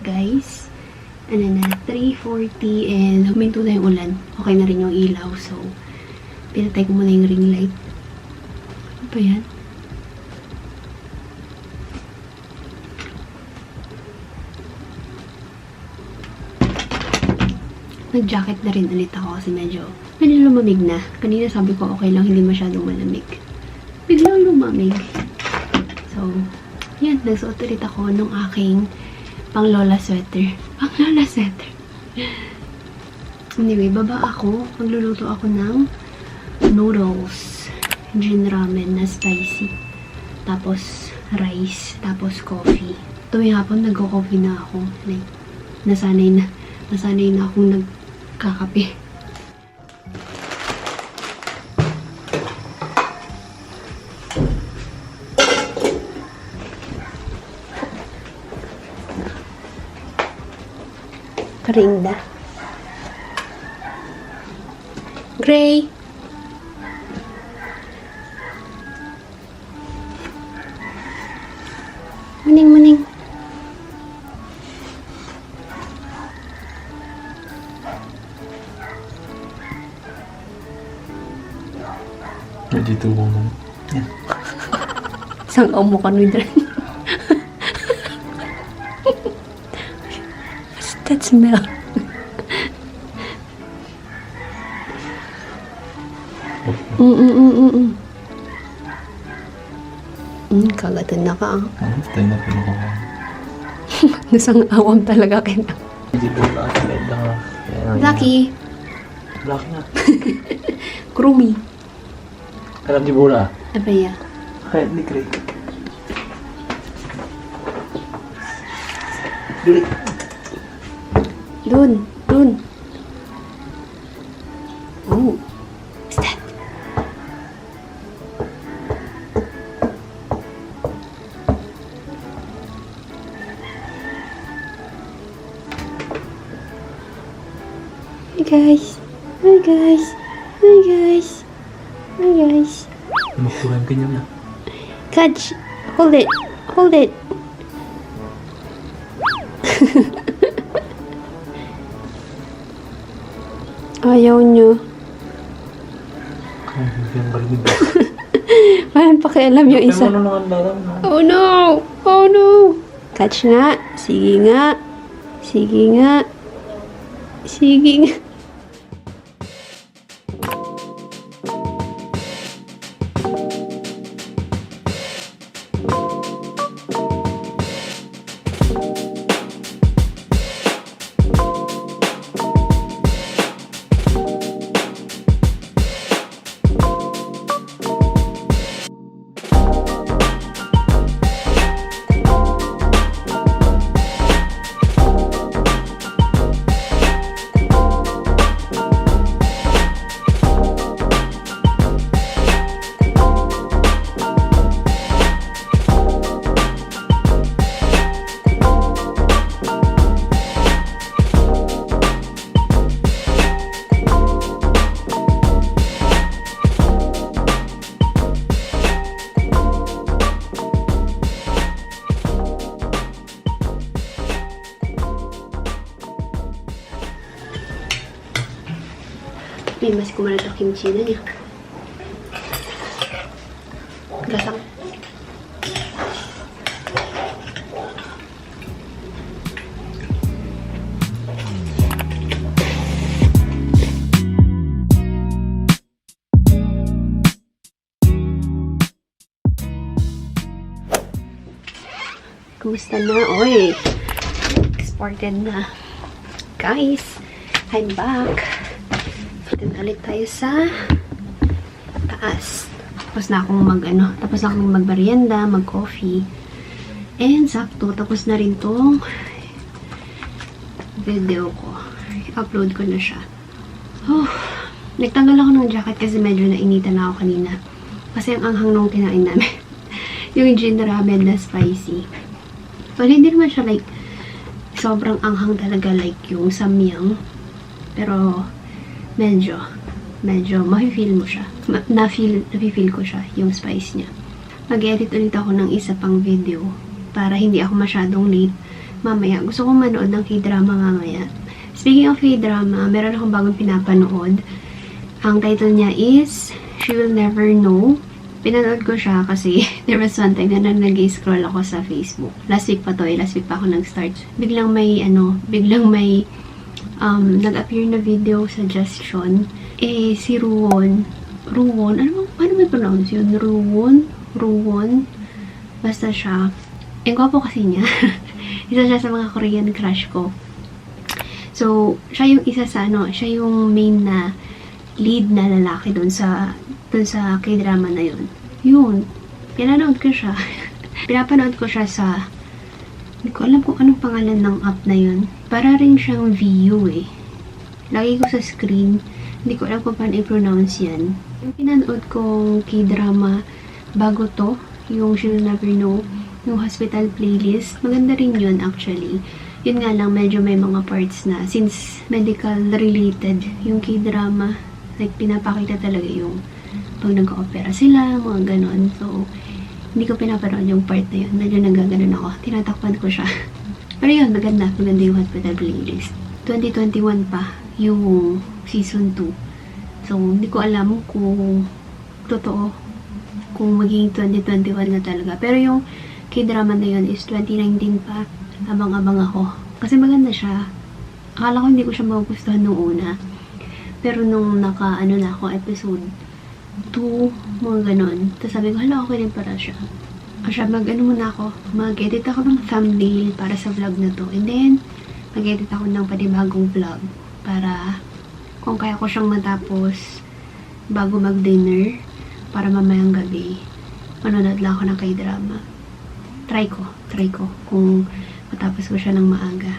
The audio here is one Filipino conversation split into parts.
guys. Ano na, 3:40 and huminto na yung ulan. Okay na rin yung ilaw. So, pinatay ko muna yung ring light. Ano ba yan? Nag-jacket na rin ulit ako kasi medyo lumamig na. Kanina sabi ko okay lang, hindi masyadong malamig. Biglang lumamig. So, yan. Nagsuot ulit ako nung aking pang-lola sweater. Pang-lola sweater. Anyway, baba ako. Magluluto ako ng noodles. Jin ramen na spicy. Tapos, rice. Tapos, coffee. Tuwing hapon, nagko-coffee na ako. Like, nasanay na akong nagkakape. Karinda. Gray. Muning. Dito mo man. Yan. Isang omo ka nun dyan. What's that smell? Kagatan na ka. Tayo na pinukuha. Nasang awam talaga kita. Hindi po ba? Lucky. Black na. Krumi. Alam di bola. Abaya. Kahit ni Craig. Duli. Dun. Oh. What's that? Hi guys. Magturan ka niya na. Catch. Hold it. Ayaw nyo. Kaya yung balimig. Walang pakialam yung isa. Ano naman dalam na? Oh no. Catch nga. Sige nga. Masih kumalat ang kimchi na niya. Gasang. Kumusta na? Oy! Exported na. Guys, I'm back. Ulit tayo sa taas. Tapos na akong magmerienda, mag-coffee. And sakto, tapos na rin tong video ko. I-upload ko na siya. Oh, nagtanggal ako ng jacket kasi medyo nainitan na ako kanina. Kasi ang anghang nung kinain namin. Yung gin ramen na spicy. Well, hindi naman siya like sobrang anghang talaga like yung samyang. Pero medyo mafe-feel mo siya. Nafe-feel ko siya, yung spice niya. Mag-edit ulit ako ng isa pang video para hindi ako masyadong late mamaya. Gusto kong manood ng K-drama mamaya. Speaking of K-drama, meron akong bagong pinapanood. Ang title niya is She Will Never Know. Pinanood ko siya kasi there was one time na nag-scroll ako sa Facebook. Last week pa to eh. Last week pa ako nag-start. Biglang may nag-appear na video suggestion. Si Ruwon, paano may pronounce yun? Ruwon. Basta siya. Ang gwapo kasi niya. Isa siya sa mga Korean crush ko. So, siya yung isa sa siya yung main na lead na lalaki dun sa K-drama na yun. Yun. Pinanood ko siya. Pinapanood ko siya sa, hindi ko alam kung anong pangalan ng app na yun. Para rin siyang VU eh. Lagi ko sa screen. Hindi ko alam kung paano i-pronounce yan. Yung pinanood kong K-drama bago to, yung She Will Never Know, yung hospital playlist. Maganda rin yun actually. Yun nga lang, medyo may mga parts na, since medical related, yung K-drama, like, pinapakita talaga yung pag nag-opera sila, mga ganon. So, hindi ko pinapanood yung part na yun. Medyo nagaganon ako. Tinatakpan ko siya. Pero yun, maganda. Maganda yung hospital playlist. 2021 pa yung season 2. So, hindi ko alam kung totoo, kung magiging 2021 na talaga. Pero yung K-drama na yun is 2019 pa. Abang-abang ako. Kasi maganda siya. Akala ko hindi ko siya magugustuhan nung una. Pero nung na ako, episode 2, mga ganon. Tapos sabi ko, hala, okay din para siya. Kasi muna ako. Mag-edit ako ng thumbnail para sa vlog na to. And then, mag-edit ako ng panibagong vlog. Para, kung kaya ko siyang matapos bago mag-dinner, para mamayang gabi, manonood lang ako ng K-drama. Try ko. Kung matapos ko siya ng maaga.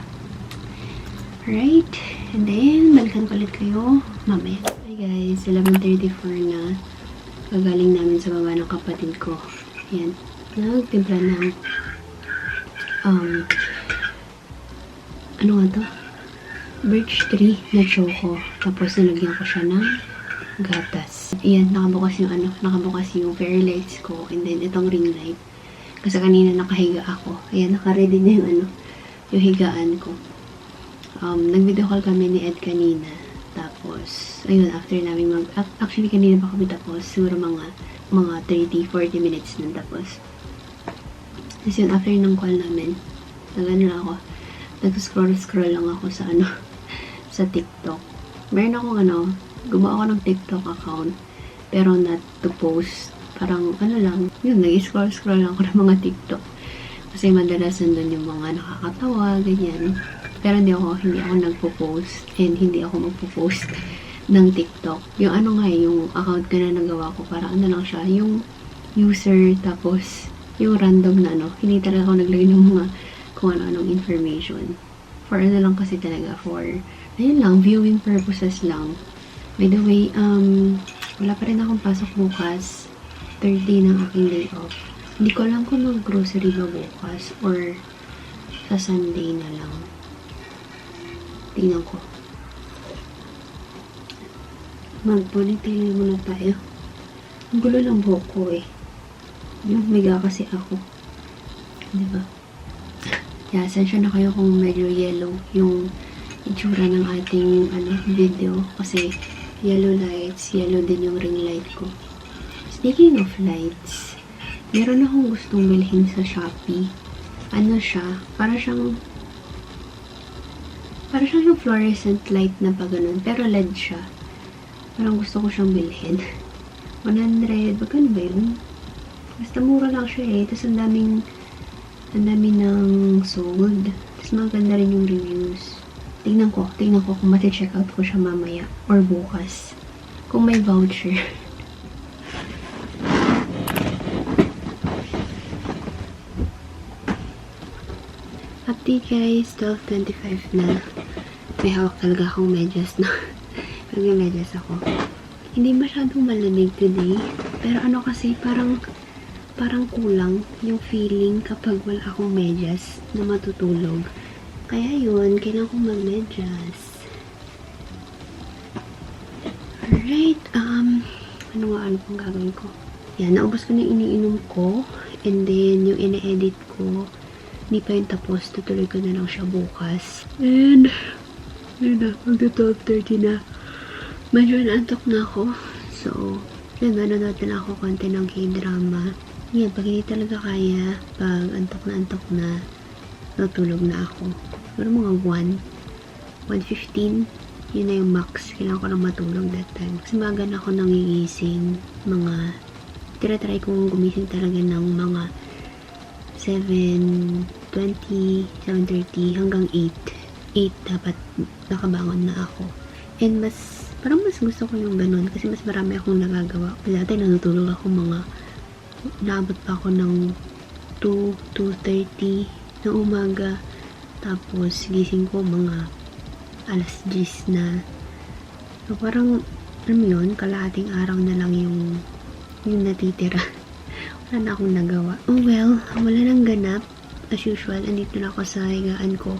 Alright. And then, balikan ko ulit kayo mamaya. Hi guys, 11:34 na. Kagaling namin sa baba ng kapatid ko. Yan. Nagtimpla ng ano nga to? Birch tree na choco. Tapos nalagyan ko siya ng gatas. Ayan, nakabukas yung fairy lights ko. And then, itong ring light. Kasi kanina nakahiga ako. Ayan, naka-ready na yung yung higaan ko. Nag-video call kami ni Ed kanina. Tapos, ayun, after namin actually, kanina pa kami tapos. Siguro mga 30-40 minutes nun tapos. Tapos yun, after ng call namin, nag-scroll lang ako sa sa TikTok. Meron akong gumawa ako ng TikTok account. Pero not to post. Parang, lang, yun, nag-scroll lang ako ng mga TikTok. Kasi madalas nandun yung mga nakakatawa, ganyan. Pero hindi ako nagpo-post and hindi ako magpo-post ng TikTok. Yung yung account ko na nagawa ko, parang lang siya, yung user, tapos yung random na hindi talaga ako naglagay ng mga kung ano-anong information. For lang kasi talaga, for, ayun lang, viewing purposes lang. By the way, wala pa rin akong pasok bukas. 30 ng aking day off. Hindi ko alam kung mag-grocery ba bukas or sa Sunday na lang. Tingnan ko. Mag-ponytail muna tayo. Ang gulo ng buhok ko eh. Yung miga kasi ako. Diba? Yeah, sensya na kayo kung medyo yellow yung itsura ng ating video. Kasi yellow lights, yellow din yung ring light ko. Speaking of lights, meron akong gustong bilhin sa Shopee. Siya? Para siyang yung fluorescent light na pa ganun. Pero LED siya. Parang gusto ko siyang bilhin. 100, magkano ba yun? Basta mura lang siya eh. Tapos ang dami ng sold. Tapos maganda rin yung reviews. Tingnan ko kung mati-check out ko siya mamaya. Or bukas. Kung may voucher. Update guys, 12:25 na. May hawak talaga akong medyas na. Nag-medyas ako. Hindi masyadong malamig today. Pero kasi, parang kulang yung feeling kapag wala akong medyas na matutulog. Kaya yun, kailangan kong mag-medyas. Alright, ano pang gagawin ko? Yan, naubos ko na yung iniinom ko. And then, yung ine-edit ko, Hindi pa yun tapos. Tutuloy ko na lang siya bukas. And, yun na. Magto-12:30 na. Medyo naantok na ako. So, yun, manonood na ako konti ng K-drama. Yan, pag hindi talaga kaya, pag antok na, natulog na ako. Pero mga 1:15, yun na yung max. Kailangan ko lang matulog that time. Kasi maga na ako nangigising. Tira-try kong gumising talaga ng mga 7:20, 7:30, hanggang 8. 8 dapat nakabangon na ako. And parang mas gusto ko yung ganun kasi mas marami akong nagagawa. Dati natutulog ako naabot pa ako ng 2:30 ng umaga. Tapos, gising ko mga alas 10 na. So, parang, alam mo yun, kalahating araw na lang yung natitira. Wala na akong nagawa. Oh well, wala nang ganap. As usual, andito na ako sa higaan ko.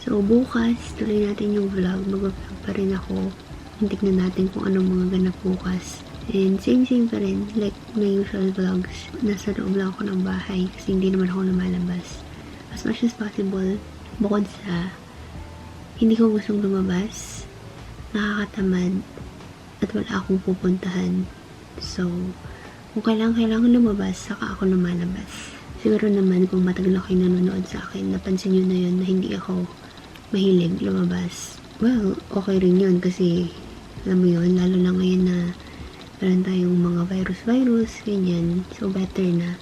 So, bukas, tuloy natin yung vlog. Mag-vlog pa rin ako. Tignan natin kung anong mga ganap bukas. And same pa rin, like my usual vlogs. Nasa loob lang ako ng bahay kasi hindi naman ako lumalabas. As much as possible, bukod sa hindi ko gustong lumabas, nakakatamad, at wala akong pupuntahan. So, kung kailangan lumabas, saka ako lumalabas. Siguro naman kung matagal na kayo nanonood sa akin, napansin nyo na yun na hindi ako mahilig lumabas. Well, okay rin yun kasi alam mo yun, lalo na ngayon na meron tayong mga virus, ganyan. So, better na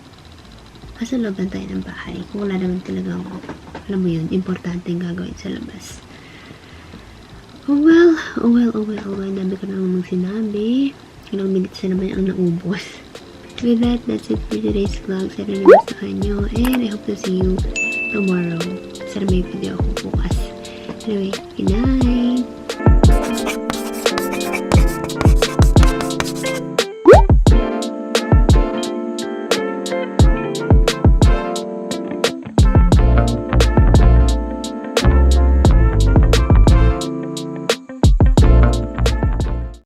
nasa loob lang tayo ng bahay. Kung wala naman talagang, alam mo yun, importante yung gagawin sa labas. Oh well. Dami ko na namang sinabi. Ilang minutes na naman ang naubos. With that, that's it for today's vlog. Sana nagustuhan nyo. And I hope to see you tomorrow. Sana may video ako bukas. Anyway, good night!